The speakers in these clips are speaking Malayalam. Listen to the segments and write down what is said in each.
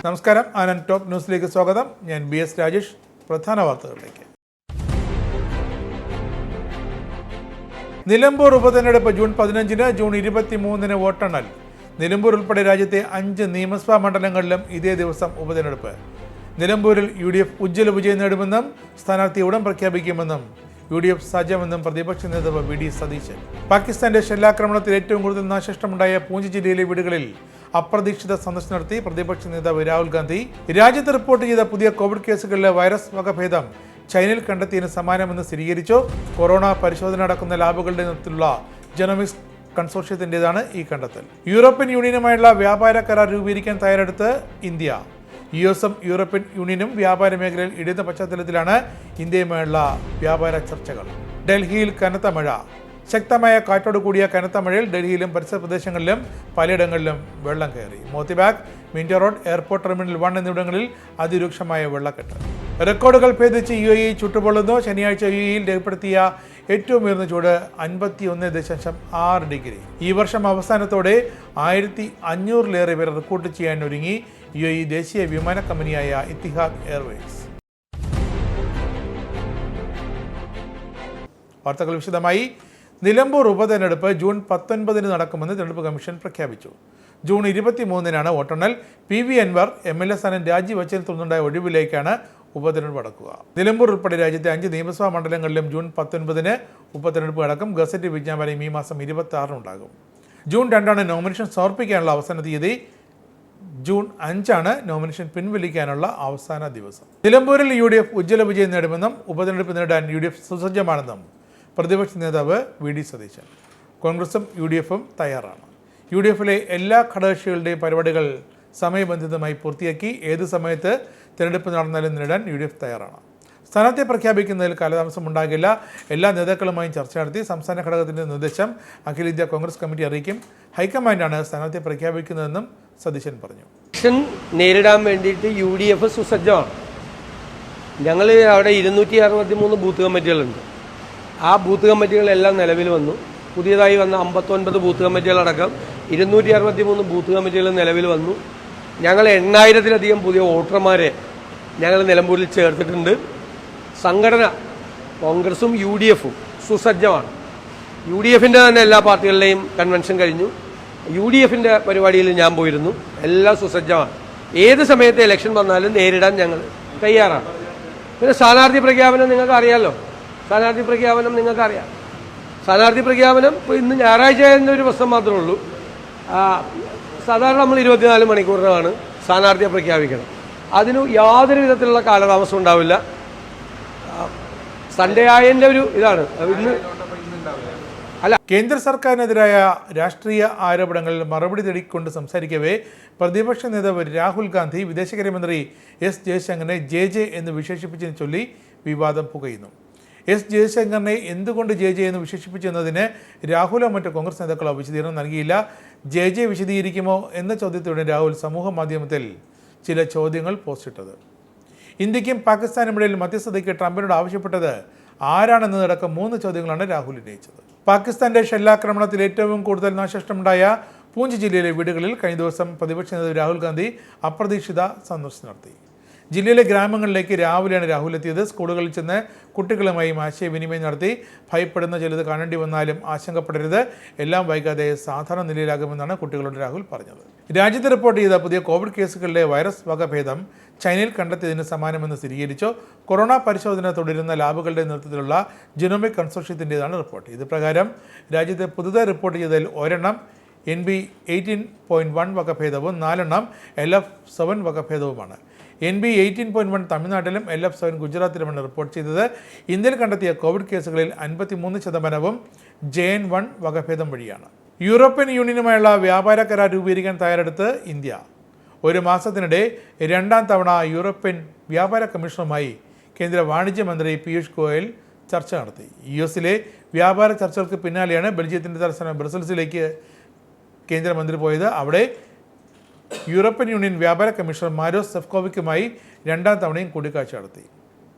നമസ്കാരം. ആനന്ദ് ടോപ്പ് ന്യൂസിലേക്ക് സ്വാഗതം. ഞാൻ BS രാജേഷ്. പ്രധാന വാർത്തകളിലേക്ക്. നിലമ്പൂർ ഉപതെരഞ്ഞെടുപ്പ് ജൂൺ 15, ജൂൺ 23 വോട്ടെണ്ണൽ. നിലമ്പൂർ ഉൾപ്പെടെ രാജ്യത്തെ 5 നിയമസഭാ മണ്ഡലങ്ങളിലും ഇതേ ദിവസം ഉപതെരഞ്ഞെടുപ്പ്. നിലമ്പൂരിൽ UDF ഉജ്ജ്വല വിജയം നേടുമെന്നും സ്ഥാനാർത്ഥി ഉടൻ പ്രഖ്യാപിക്കുമെന്നും UDF സജ്ജമെന്നും പ്രതിപക്ഷ നേതാവ് VD സതീശൻ. പാകിസ്ഥാന്റെ ഷെല്ലാക്രമണത്തിൽ ഏറ്റവും കൂടുതൽ നാശനഷ്ടമുണ്ടായ പൂഞ്ച് ജില്ലയിലെ വീടുകളിൽ അപ്രതീക്ഷിത സന്ദർശനം നടത്തി പ്രതിപക്ഷ നേതാവ് രാഹുൽ ഗാന്ധി. രാജ്യത്ത് റിപ്പോർട്ട് ചെയ്ത പുതിയ കോവിഡ് കേസുകളിലെ വൈറസ് വകഭേദം ചൈനയിൽ കണ്ടെത്തിയതിന് സമാനമെന്ന് സ്ഥിരീകരിച്ചു. കൊറോണ പരിശോധന നടക്കുന്ന ലാബുകളുടെ നേതൃത്വത്തിലുള്ള ജനോമിക്സ് കൺസോർഷ്യത്തിൻ്റെതാണ് ഈ കണ്ടെത്തൽ. യൂറോപ്യൻ യൂണിയനുമായുള്ള വ്യാപാര കരാർ രൂപീകരിക്കാൻ തയ്യാറെടുത്ത് ഇന്ത്യ. US-ഉം യൂറോപ്യൻ യൂണിയനും വ്യാപാര മേഖലയിൽ ഇടുന്ന പശ്ചാത്തലത്തിലാണ് ഇന്ത്യയുമായുള്ള വ്യാപാര ചർച്ചകൾ. ഡൽഹിയിൽ കനത്ത മഴ. ശക്തമായ കാറ്റോട് കൂടിയ കനത്ത മഴയിൽ ഡൽഹിയിലും പരിസര പ്രദേശങ്ങളിലും പലയിടങ്ങളിലും വെള്ളം കയറി. Motibagh, Minto road, airport terminal 1 എന്നിവിടങ്ങളിൽ അതിരൂക്ഷമായ വെള്ളക്കെട്ട്. റെക്കോർഡുകൾ ഭേദിച്ച് UAE ചുട്ടുപൊള്ളുന്നു. ശനിയാഴ്ച UAEയിൽ രേഖപ്പെടുത്തിയ ഏറ്റവും ഉയർന്ന ചൂട് 51.6 ഡിഗ്രി. ഈ വർഷം അവസാനത്തോടെ 1500-ലേറെ പേർ റിക്രൂട്ട് ചെയ്യാൻ ഒരുങ്ങി UAE ദേശീയ വിമാന കമ്പനിയായ ഇത്തിഹാദ് എയർവേസ്. വാർത്തകൾ വിശദമായി. നിലമ്പൂർ ഉപതെരഞ്ഞെടുപ്പ് ജൂൺ 19 നടക്കുമെന്ന് തെരഞ്ഞെടുപ്പ് കമ്മീഷൻ പ്രഖ്യാപിച്ചു. ജൂൺ 23 വോട്ടെണ്ണൽ. PV അൻവർ MLA സ്ഥാനം രാജിവെച്ചതിനെ തുടർന്നുണ്ടായ ഒഴിവിലേക്കാണ് ഉപതെരഞ്ഞെടുപ്പ് നടക്കുക. നിലമ്പൂർ ഉൾപ്പെടെ രാജ്യത്തെ 5 നിയമസഭാ മണ്ഡലങ്ങളിലും ജൂൺ 19 ഉപതെരഞ്ഞെടുപ്പ് നടക്കും. ഗസറ്റ് വിജ്ഞാപനം ഈ മാസം 26 ഉണ്ടാകും. ജൂൺ 2 നോമിനേഷൻ സമർപ്പിക്കാനുള്ള അവസാന തീയതി. ജൂൺ 5 നോമിനേഷൻ പിൻവലിക്കാനുള്ള അവസാന ദിവസം. നിലമ്പൂരിൽ UDF ഉജ്ജ്വല വിജയം നേടുമെന്നും ഉപതെരഞ്ഞെടുപ്പ് നേടാൻ UDF സുസജ്ജമാണെന്നും പ്രതിപക്ഷ നേതാവ് VD സതീശൻ. കോൺഗ്രസും UDF-ഉം തയ്യാറാണ്. UDF-ലെ എല്ലാ ഘടകകക്ഷികളുടെയും പരിപാടികൾ സമയബന്ധിതമായി പൂർത്തിയാക്കി. ഏത് സമയത്ത് തിരഞ്ഞെടുപ്പ് നടന്നാലും നേടാൻ UDF തയ്യാറാണ്. സ്ഥാനാർത്ഥിയെ പ്രഖ്യാപിക്കുന്നതിൽ കാലതാമസം ഉണ്ടാകില്ല. എല്ലാ നേതാക്കളുമായും ചർച്ച നടത്തി സംസ്ഥാന ഘടകത്തിൻ്റെ നിർദ്ദേശം അഖിലേന്ത്യാ കോൺഗ്രസ് കമ്മിറ്റി അറിയിക്കും. ഹൈക്കമാൻഡാണ് സ്ഥാനാർത്ഥിയെ പ്രഖ്യാപിക്കുന്നതെന്നും സതീശൻ പറഞ്ഞു. നേരിടാൻ വേണ്ടിയിട്ട് UDF സുസജ്ജമാണ്. ഞങ്ങൾ അവിടെ 263 ബൂത്ത് കമ്മിറ്റികളുണ്ട്. ആ ബൂത്ത് കമ്മിറ്റികളെല്ലാം നിലവിൽ വന്നു. പുതിയതായി വന്ന 59 ബൂത്ത് കമ്മിറ്റികളടക്കം 263 ബൂത്ത് കമ്മിറ്റികൾ നിലവിൽ വന്നു. ഞങ്ങൾ 8000-ലധികം പുതിയ വോട്ടർമാരെ ഞങ്ങൾ നിലമ്പൂരിൽ ചേർത്തിട്ടുണ്ട്. സംഘടന കോൺഗ്രസും UDF-ഉം സുസജ്ജമാണ്. UDF-ൻ്റെ തന്നെ എല്ലാ പാർട്ടികളുടെയും കൺവെൻഷൻ കഴിഞ്ഞു. UDF-ൻ്റെ പരിപാടിയിൽ ഞാൻ പോയിരുന്നു. എല്ലാം സുസജ്ജമാണ്. ഏത് സമയത്ത് ഇലക്ഷൻ വന്നാലും നേരിടാൻ ഞങ്ങൾ തയ്യാറാണ്. പിന്നെ സ്ഥാനാർത്ഥി പ്രഖ്യാപനം നിങ്ങൾക്ക് അറിയാമല്ലോ. സ്ഥാനാർത്ഥി പ്രഖ്യാപനം ഇപ്പോൾ ഇന്ന് ഞായറാഴ്ച ഒരു പ്രശ്നം മാത്രമേ ഉള്ളൂ. സാധാരണ നമ്മൾ 24 മണിക്കൂറിനാണ് സ്ഥാനാർത്ഥിയെ പ്രഖ്യാപിക്കണം. അതിന് യാതൊരു വിധത്തിലുള്ള കാലതാമസം ഉണ്ടാവില്ല. സൺഡേ ആയതിൻ്റെ ഒരു ഇതാണ് ഇന്ന്. കേന്ദ്ര സർക്കാരിനെതിരായ രാഷ്ട്രീയ ആരോപണങ്ങളിൽ മറുപടി തേടിക്കൊണ്ട് സംസാരിക്കവേ പ്രതിപക്ഷ നേതാവ് രാഹുൽ ഗാന്ധി വിദേശകാര്യമന്ത്രി S ജയശങ്കറിനെ JJ എന്ന് വിശേഷിപ്പിച്ചതിനെ ചൊല്ലി വിവാദം പുകയുന്നു. S ജയശങ്കറിനെ എന്തുകൊണ്ട് JJ എന്ന് വിശേഷിപ്പിച്ചെന്നതിന് രാഹുലോ മറ്റു കോൺഗ്രസ് നേതാക്കളോ വിശദീകരണം നൽകിയില്ല. JJ വിശദീകരിക്കുമോ എന്ന ചോദ്യത്തോടെ രാഹുൽ സമൂഹ മാധ്യമത്തിൽ ചില ചോദ്യങ്ങൾ പോസ്റ്റിട്ടത്. ഇന്ത്യക്കും പാകിസ്ഥാനുമിടയിൽ മധ്യസ്ഥതയ്ക്ക് ട്രംപിനോട് ആവശ്യപ്പെട്ടത് ആരാണെന്നതടക്കം 3 ചോദ്യങ്ങളാണ് രാഹുൽ ഉന്നയിച്ചത്. പാകിസ്ഥാന്റെ ഷെല്ലാക്രമണത്തിൽ ഏറ്റവും കൂടുതൽ നാശനഷ്ടമുണ്ടായ പൂഞ്ച് ജില്ലയിലെ വീടുകളിൽ കഴിഞ്ഞ ദിവസം പ്രതിപക്ഷ നേതാവ് രാഹുൽ ഗാന്ധി അപ്രതീക്ഷിത സന്ദർശനം നടത്തി. ജില്ലയിലെ ഗ്രാമങ്ങളിലേക്ക് രാവിലെയാണ് രാഹുൽ എത്തിയത്. സ്കൂളുകളിൽ ചെന്ന് കുട്ടികളുമായും ആശയവിനിമയം നടത്തി. ഭയപ്പെടുന്ന ചിലത് കാണേണ്ടി വന്നാലും ആശങ്കപ്പെടരുത്, എല്ലാം വൈകാതെ സാധാരണ നിലയിലാകുമെന്നാണ് കുട്ടികളോട് രാഹുൽ പറഞ്ഞത്. രാജ്യത്ത് റിപ്പോർട്ട് ചെയ്ത പുതിയ കോവിഡ് കേസുകളിലെ വൈറസ് വകഭേദം ചൈനയിൽ കണ്ടെത്തിയതിന് സമാനമെന്ന് സ്ഥിരീകരിച്ചു. കൊറോണ പരിശോധന തുടരുന്ന ലാബുകളുടെ നേതൃത്വത്തിലുള്ള ജനോമിക് കൺസോർഷ്യത്തിൻ്റെതാണ് റിപ്പോർട്ട്. ഇത് പ്രകാരം രാജ്യത്തെ പുതുതായി റിപ്പോർട്ട് ചെയ്തതിൽ 1 NB 18.1 വകഭേദവും 4 LF7 വകഭേദവുമാണ്. NB 18.1 തമിഴ്നാട്ടിലും LF7 ഗുജറാത്തിലുമാണ് റിപ്പോർട്ട് ചെയ്തത്. ഇന്ത്യയിൽ കണ്ടെത്തിയ കോവിഡ് കേസുകളിൽ 53% JN1 വകഭേദം വഴിയാണ്. യൂറോപ്യൻ യൂണിയനുമായുള്ള വ്യാപാര കരാർ രൂപീകരിക്കാൻ തയ്യാറെടുത്ത് ഇന്ത്യ. 1 മാസത്തിനിടെ 2ാം തവണ യൂറോപ്യൻ വ്യാപാര കമ്മീഷനുമായി കേന്ദ്ര വാണിജ്യ മന്ത്രി പീയൂഷ് ഗോയൽ ചർച്ച നടത്തി. US-ലെ വ്യാപാര ചർച്ചകൾക്ക് പിന്നാലെയാണ് ബെൽജിയത്തിൻ്റെ തലസ്ഥാനം ബ്രസൽസിലേക്ക് കേന്ദ്രമന്ത്രി പോയത്. അവിടെ യൂറോപ്യൻ യൂണിയൻ വ്യാപാര കമ്മീഷണർ മാരോസ് സെഫ്കോവിക്കുമായി 2ാം തവണയും കൂടിക്കാഴ്ച നടത്തി.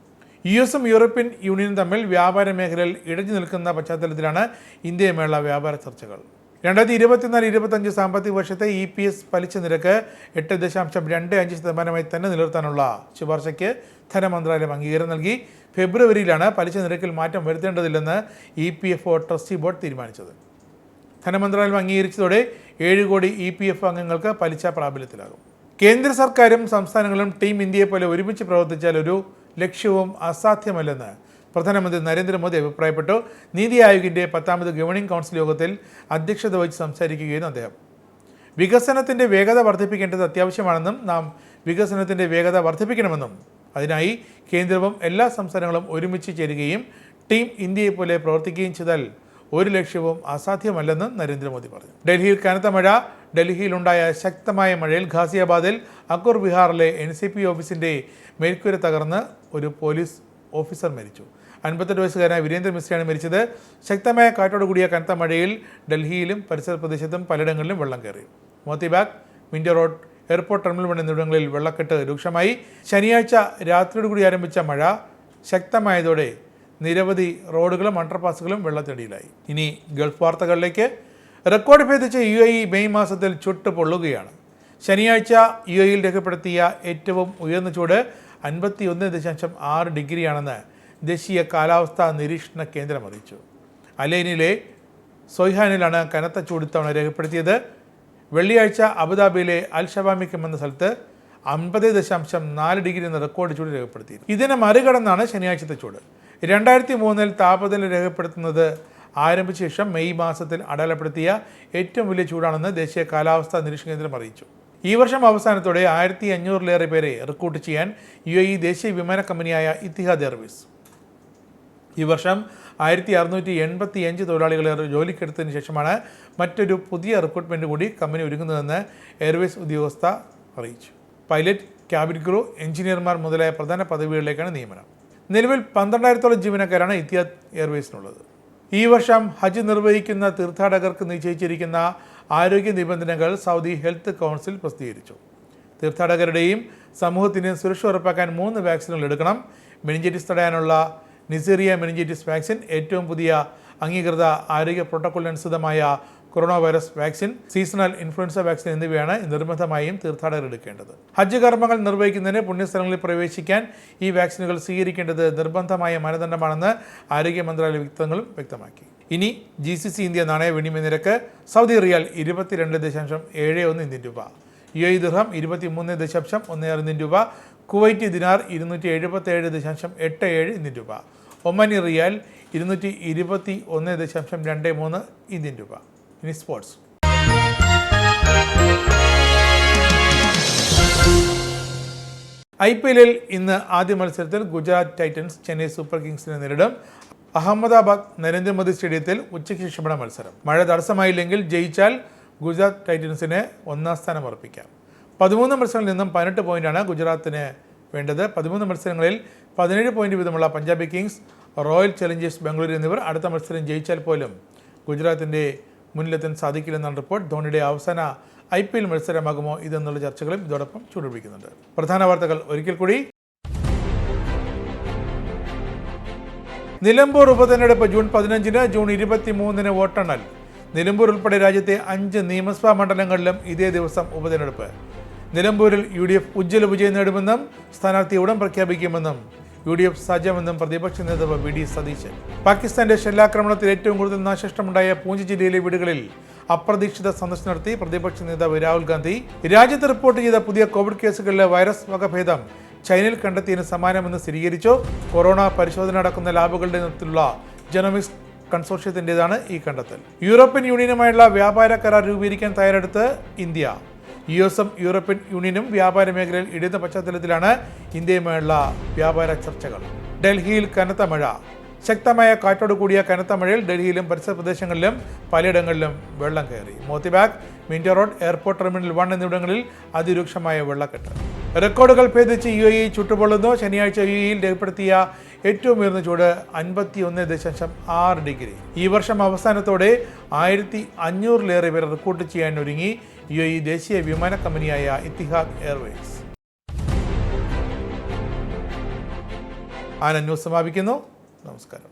US-ഉം യൂറോപ്യൻ യൂണിയനും തമ്മിൽ വ്യാപാര മേഖലയിൽ ഇടഞ്ഞു നിൽക്കുന്ന പശ്ചാത്തലത്തിലാണ് ഇന്ത്യയുമായുള്ള വ്യാപാര ചർച്ചകൾ. 2024-25 സാമ്പത്തിക വർഷത്തെ EPS പലിശ നിരക്ക് 8.25% തന്നെ നിലനിർത്താനുള്ള ശുപാർശയ്ക്ക് ധനമന്ത്രാലയം അംഗീകാരം നൽകി. ഫെബ്രുവരിയിലാണ് പലിശ നിരക്കിൽ മാറ്റം വരുത്തേണ്ടതില്ലെന്ന് EPFO ട്രസ്റ്റി ബോർഡ് തീരുമാനിച്ചത്. ധനമന്ത്രാലയം അംഗീകരിച്ചതോടെ 7 കോടി EPF അംഗങ്ങൾക്ക് പലിശ പ്രാബല്യത്തിലാകും. കേന്ദ്ര സർക്കാരും സംസ്ഥാനങ്ങളും ടീം ഇന്ത്യയെ പോലെ ഒരുമിച്ച് പ്രവർത്തിച്ചാൽ ഒരു ലക്ഷ്യവും അസാധ്യമല്ലെന്ന് പ്രധാനമന്ത്രി നരേന്ദ്രമോദി അഭിപ്രായപ്പെട്ടു. നീതി ആയോഗിൻ്റെ 10ാമത് ഗവേണിംഗ് കൗൺസിൽ യോഗത്തിൽ അധ്യക്ഷത വഹിച്ച് സംസാരിക്കുകയായിരുന്നു അദ്ദേഹം. വികസനത്തിൻ്റെ വേഗത വർദ്ധിപ്പിക്കേണ്ടത് അത്യാവശ്യമാണെന്നും നാം വികസനത്തിൻ്റെ വേഗത വർദ്ധിപ്പിക്കണമെന്നും അതിനായി കേന്ദ്രവും എല്ലാ സംസ്ഥാനങ്ങളും ഒരുമിച്ച് ചേരുകയും ടീം ഇന്ത്യയെ പോലെ പ്രവർത്തിക്കുകയും ചെയ്താൽ ഒരു ലക്ഷ്യവും അസാധ്യമല്ലെന്നും നരേന്ദ്രമോദി പറഞ്ഞു. ഡൽഹിയിൽ കനത്ത മഴ. ഡൽഹിയിലുണ്ടായ ശക്തമായ മഴയിൽ ഘാസിയാബാദിൽ അക്കൂർ വിഹാറിലെ NCP ഓഫീസിൻ്റെ മേൽക്കൂര തകർന്ന് ഒരു പോലീസ് ഓഫീസർ മരിച്ചു. 58 വയസ്സുകാരനായ വീരേന്ദ്ര മിശ്രയാണ് മരിച്ചത്. ശക്തമായ കാറ്റോടുകൂടിയ കനത്ത മഴയിൽ ഡൽഹിയിലും പരിസര പ്രദേശത്തും പലയിടങ്ങളിലും വെള്ളം കയറി. Motibagh, Minto road, airport terminal 1 എന്നിവിടങ്ങളിൽ വെള്ളക്കെട്ട് രൂക്ഷമായി. ശനിയാഴ്ച രാത്രിയോടുകൂടി ആരംഭിച്ച മഴ ശക്തമായതോടെ നിരവധി റോഡുകളും അണ്ടർപാസുകളും വെള്ളത്തിനടിയിലായി. ഇനി ഗൾഫ് വാർത്തകളിലേക്ക്. റെക്കോർഡ് ഭേദിച്ച UAE മെയ് മാസത്തിൽ ചുട്ട് പൊള്ളുകയാണ്. ശനിയാഴ്ച UAEയിൽ രേഖപ്പെടുത്തിയ ഏറ്റവും ഉയർന്ന ചൂട് 51.6 ഡിഗ്രിയാണെന്ന് ദേശീയ കാലാവസ്ഥാ നിരീക്ഷണ കേന്ദ്രം അറിയിച്ചു. അലൈനിലെ സൊയ്ഹാനിലാണ് കനത്ത ചൂട് ഇത്തവണ രേഖപ്പെടുത്തിയത്. വെള്ളിയാഴ്ച അബുദാബിയിലെ അൽ ഷവാമിക്കം എന്ന സ്ഥലത്ത് 50.4 ഡിഗ്രി എന്ന റെക്കോർഡ് ചൂട് രേഖപ്പെടുത്തി. ഇതിനെ മറികടന്നാണ് ശനിയാഴ്ചത്തെ ചൂട്. 2003 താപനില രേഖപ്പെടുത്തുന്നത് ആരംഭിച്ച ശേഷം മെയ് മാസത്തിൽ അടയാളപ്പെടുത്തിയ ഏറ്റവും വലിയ ചൂടാണെന്ന് ദേശീയ കാലാവസ്ഥാ നിരീക്ഷണ കേന്ദ്രം അറിയിച്ചു. ഈ വർഷം അവസാനത്തോടെ 1500-ലേറെ പേരെ റിക്രൂട്ട് ചെയ്യാൻ UAE ദേശീയ വിമാന കമ്പനിയായ ഇത്തിഹാദ് എയർവേസ് ഈ വർഷം 1685 തൊഴിലാളികളെ ജോലിക്കെടുത്തതിന് ശേഷമാണ് മറ്റൊരു പുതിയ റിക്രൂട്ട്മെൻറ്റ് കൂടി കമ്പനി ഒരുങ്ങുന്നതെന്ന് എയർവേസ് ഉദ്യോഗസ്ഥ അറിയിച്ചു. പൈലറ്റ്, ക്യാബിൻ ക്രൂ, എഞ്ചിനീയർമാർ മുതലായ പ്രധാന പദവികളിലേക്കാണ് നിയമനം. നിലവിൽ 12,000-ഓളം ജീവനക്കാരാണ് ഇത്തിഹാദ് എയർവേസിനുള്ളത്. ഈ വർഷം ഹജ്ജ് നിർവഹിക്കുന്ന തീർത്ഥാടകർക്ക് നിശ്ചയിച്ചിരിക്കുന്ന ആരോഗ്യ നിബന്ധനകൾ സൗദി ഹെൽത്ത് കൗൺസിൽ പ്രസിദ്ധീകരിച്ചു. തീർത്ഥാടകരുടെയും സമൂഹത്തിൻ്റെയും സുരക്ഷ ഉറപ്പാക്കാൻ 3 വാക്സിനുകൾ എടുക്കണം. മെനിഞ്ചൈറ്റിസ് തടയാനുള്ള നിസേറിയ മെനിഞ്ചൈറ്റിസ് വാക്സിൻ, ഏറ്റവും പുതിയ അംഗീകൃത ആരോഗ്യ പ്രോട്ടോക്കോളിനനുസൃതമായ corona virus vaccine, seasonal influenza vaccine എന്നിവയാണ് നിർബന്ധമായും തീർത്ഥാടകർ എടുക്കേണ്ടത്. ഹജ്ജ് കർമ്മങ്ങൾ നിർവഹിക്കുന്നതിന് പുണ്യസ്ഥലങ്ങളിൽ പ്രവേശിക്കാൻ ഈ വാക്സിനുകൾ സ്വീകരിക്കേണ്ടത് നിർബന്ധമായ മാനദണ്ഡമാണെന്ന് ആരോഗ്യ മന്ത്രാലയ വൃത്തങ്ങളും വ്യക്തമാക്കി. ഇനി GCC ഇന്ത്യ നാണയ വിനിമയ നിരക്ക്. സൗദി റിയാൽ 22.71 ഇന്ത്യൻ രൂപ, UAE ദിർഹം 23.16 ഇന്ത്യൻ രൂപ, കുവൈറ്റി ദിനാർ 277.87 ഇന്ത്യൻ രൂപ, ഒമാനി റിയാൽ 221.23 ഇന്ത്യൻ രൂപ. ഇനി സ്പോർട്സ്. IPL-ൽ ഇന്ന് ആദ്യ മത്സരത്തിൽ ഗുജറാത്ത് ടൈറ്റൻസ് ചെന്നൈ സൂപ്പർ കിങ്സിനെ നേരിടും. അഹമ്മദാബാദ് നരേന്ദ്രമോദി സ്റ്റേഡിയത്തിൽ ഉച്ചയ്ക്ക് ശേഷമാണ് മത്സരം. മഴ തടസ്സമായില്ലെങ്കിൽ ജയിച്ചാൽ ഗുജറാത്ത് ടൈറ്റൻസിന് 1ാം സ്ഥാനം ഉറപ്പിക്കാം. 13 മത്സരങ്ങളിൽ നിന്നും 18 പോയിന്റാണ് ഗുജറാത്തിന് വേണ്ടത്. 13 മത്സരങ്ങളിൽ 17 പോയിന്റ് വീതമുള്ള Punjab Kings, royal Challengers Bengaluru എന്നിവർ അടുത്ത മത്സരം ജയിച്ചാൽ പോലും ഗുജറാത്തിൻ്റെ മുന്നിലെത്താൻ സാധിക്കില്ലെന്നാണ് റിപ്പോർട്ട്. ധോണിയുടെ അവസാന IPL മത്സരമാകുമോ ഇതെന്നുള്ള ചർച്ചകളും ഇതോടൊപ്പം ചൂടുപിടിക്കുന്നുണ്ട്. പ്രധാന വാർത്തകൾ ഒരിക്കൽ കൂടി. നിലമ്പൂർ ഉപതെരഞ്ഞെടുപ്പ് ജൂൺ 15-ന്, ജൂൺ 23-ന് വോട്ടെണ്ണൽ. നിലമ്പൂർ ഉൾപ്പെടെ രാജ്യത്തെ 5 നിയമസഭാ മണ്ഡലങ്ങളിലും ഇതേ ദിവസം ഉപതെരഞ്ഞെടുപ്പ്. നിലമ്പൂരിൽ UDF ഉജ്ജ്വല വിജയം നേടുമെന്നും സ്ഥാനാർത്ഥി ഉടൻ പ്രഖ്യാപിക്കുമെന്നും UDF സജ്ജമെന്നും പ്രതിപക്ഷ നേതാവ് VD സതീശൻ. പാകിസ്ഥാന്റെ ഷെല്ലാക്രമണത്തിൽ ഏറ്റവും കൂടുതൽ നാശനഷ്ടമുണ്ടായ പൂഞ്ച് ജില്ലയിലെ വീടുകളിൽ അപ്രതീക്ഷിത സന്ദർശനം നടത്തി പ്രതിപക്ഷ നേതാവ് രാഹുൽ ഗാന്ധി. രാജ്യത്ത് റിപ്പോർട്ട് ചെയ്ത പുതിയ കോവിഡ് കേസുകളിലെ വൈറസ് വകഭേദം ചൈനയിൽ കണ്ടെത്തിയതിന് സമാനമെന്ന് സ്ഥിരീകരിച്ചു. കൊറോണ പരിശോധന നടക്കുന്ന ലാബുകളുടെ നേതൃത്വത്തിലുള്ള ജനോമിക്സ് കൺസോർഷ്യത്തിൻ്റെതാണ് ഈ കണ്ടെത്തൽ. യൂറോപ്യൻ യൂണിയനുമായുള്ള വ്യാപാര കരാർ രൂപീകരിക്കാൻ തയ്യാറെടുത്ത് ഇന്ത്യ. US-ഉം യൂറോപ്യൻ യൂണിയനും വ്യാപാര മേഖലയിൽ ഇടുന്ന പശ്ചാത്തലത്തിലാണ് ഇന്ത്യയുമായുള്ള വ്യാപാര ചർച്ചകൾ. ഡൽഹിയിൽ കനത്ത മഴ. ശക്തമായ കാറ്റോട് കൂടിയ കനത്ത മഴയിൽ ഡൽഹിയിലും പരിസര പ്രദേശങ്ങളിലും പലയിടങ്ങളിലും വെള്ളം കയറി. Motibagh, Minto road, airport terminal 1 എന്നിവിടങ്ങളിൽ അതിരൂക്ഷമായ വെള്ളക്കെട്ട്. റെക്കോർഡുകൾ ഭേദിച്ച് UAE ചുട്ടുപൊള്ളുന്നു. ശനിയാഴ്ച UAEയിൽ രേഖപ്പെടുത്തിയ ഏറ്റവും ഉയർന്ന ചൂട് 51.6 ഡിഗ്രി. ഈ വർഷം അവസാനത്തോടെ 1500-ലേറെ പേർ റിക്രൂട്ട് ചെയ്യാൻ ഒരുങ്ങി UAE ദേശീയ വിമാന കമ്പനിയായ ഇത്തിഹാദ് എയർവേസ്. ആനന്ദ് ന്യൂസ് സമാപിക്കുന്നു. നമസ്കാരം.